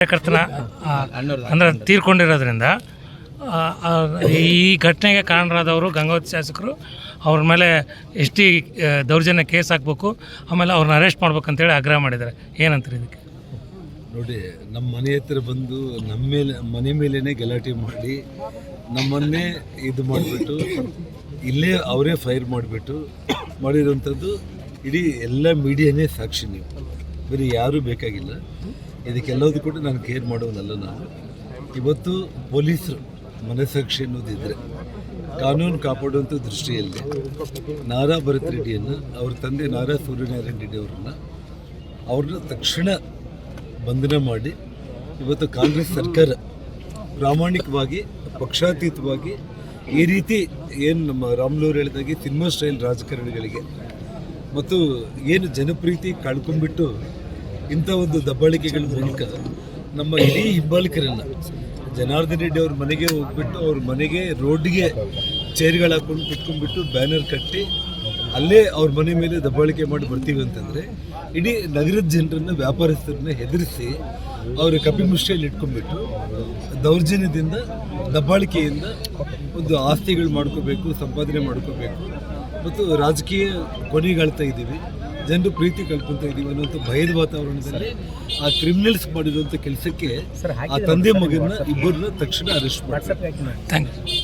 ಕಾರ್ಯಕರ್ತನ ಅಂದರೆ ತೀರ್ಕೊಂಡಿರೋದ್ರಿಂದ ಈ ಘಟನೆಗೆ ಕಾರಣರಾದವರು ಗಂಗಾವತಿ ಶಾಸಕರು ಅವ್ರ ಮೇಲೆ ಎಸ್.ಟಿ ದೌರ್ಜನ್ಯ ಕೇಸ್ ಹಾಕಬೇಕು, ಆಮೇಲೆ ಅವ್ರನ್ನ ಅರೆಸ್ಟ್ ಮಾಡ್ಬೇಕಂತೇಳಿ ಆಗ್ರಹ ಮಾಡಿದ್ದಾರೆ. ಏನಂತಾರೆ ಇದಕ್ಕೆ? ನೋಡಿ, ನಮ್ಮ ಮನೆ ಹತ್ರ ಬಂದು ನಮ್ಮ ಮೇಲೆ ಮನೆ ಮೇಲೇ ಗಲಾಟೆ ಮಾಡಿ ನಮ್ಮನ್ನೇ ಇದು ಮಾಡಿಬಿಟ್ಟು ಇಲ್ಲೇ ಅವರೇ ಫೈರ್ ಮಾಡಿರೋಂಥದ್ದು ಇಡೀ ಎಲ್ಲ ಮೀಡಿಯಾನೇ ಸಾಕ್ಷಿ. ನೀವು ಬೇರೆ ಯಾರೂ ಬೇಕಾಗಿಲ್ಲ ಇದಕ್ಕೆಲ್ಲದೂ ಕೂಡ ನಾನು ಕೇರ್ ಮಾಡೋನಲ್ಲ. ನಾನು ಇವತ್ತು ಪೊಲೀಸರು ಮನಸ್ಸಾಕ್ಷಿ ಅನ್ನೋದಿದ್ದರೆ ಕಾನೂನು ಕಾಪಾಡುವಂಥ ದೃಷ್ಟಿಯಲ್ಲಿ ನಾರಾ ಭರತ್ ರೆಡ್ಡಿಯನ್ನು, ಅವ್ರ ತಂದೆ ನಾರಾ ಸೂರ್ಯನಾರಾಯಣ ರೆಡ್ಡಿ ಅವ್ರನ್ನ ತಕ್ಷಣ ಬಂಧನ ಮಾಡಿ ಇವತ್ತು ಕಾಂಗ್ರೆಸ್ ಸರ್ಕಾರ ಪ್ರಾಮಾಣಿಕವಾಗಿ ಪಕ್ಷಾತೀತವಾಗಿ ಈ ರೀತಿ ಏನು ನಮ್ಮ ರಾಮ್ಲೂರು ಹೇಳಿದಾಗೆ ಸಿನಿಮಾ ಸ್ಟೈಲ್ ರಾಜಕಾರಣಿಗಳಿಗೆ ಮತ್ತು ಏನು ಜನಪ್ರೀತಿ ಕಳ್ಕೊಂಡ್ಬಿಟ್ಟು ಇಂಥ ಒಂದು ದಬ್ಬಾಳಿಕೆಗಳ ಮೂಲಕ ನಮ್ಮ ಇಡೀ ಹಿಂಬಾಲಿಕರನ್ನು ಜನಾರ್ದನ್ ರೆಡ್ಡಿ ಅವ್ರ ಮನೆಗೆ ಹೋಗ್ಬಿಟ್ಟು ಅವ್ರ ಮನೆಗೆ ರೋಡ್ಗೆ ಚೇರ್ಗಳು ಹಾಕೊಂಡು ಕುತ್ಕೊಂಡ್ಬಿಟ್ಟು ಬ್ಯಾನರ್ ಕಟ್ಟಿ ಅಲ್ಲೇ ಅವ್ರ ಮನೆ ಮೇಲೆ ದಬ್ಬಾಳಿಕೆ ಮಾಡಿ ಬರ್ತೀವಿ ಅಂತಂದರೆ ಇಡೀ ನಗರದ ಜನರನ್ನು, ವ್ಯಾಪಾರಸ್ಥರನ್ನ ಹೆದರಿಸಿ ಅವ್ರ ಕಪಿಮುಷ್ಟಿಯಲ್ಲಿ ಇಟ್ಕೊಂಡ್ಬಿಟ್ಟು ದೌರ್ಜನ್ಯದಿಂದ, ದಬ್ಬಾಳಿಕೆಯಿಂದ ಒಂದು ಆಸ್ತಿಗಳು ಮಾಡ್ಕೋಬೇಕು, ಸಂಪಾದನೆ ಮಾಡ್ಕೋಬೇಕು ಮತ್ತು ರಾಜಕೀಯ ಕೊನೆಗಾಳ್ತಾ ಇದ್ದೀವಿ, ಜನರು ಪ್ರೀತಿ ಕಳ್ಕೊತಾ ಇದ್ದೀವಿ ಅನ್ನೋಂಥ ಭಯದ ವಾತಾವರಣದಲ್ಲಿ ಆ ಕ್ರಿಮಿನಲ್ಸ್ ಮಾಡಿರುವಂಥ ಕೆಲಸಕ್ಕೆ ಆ ತಂದೆ ಮಗನ ಇಬ್ಬರನ್ನ ತಕ್ಷಣ ಅರೆಸ್ಟ್ ಮಾಡ್ತಾರೆ. Thank you.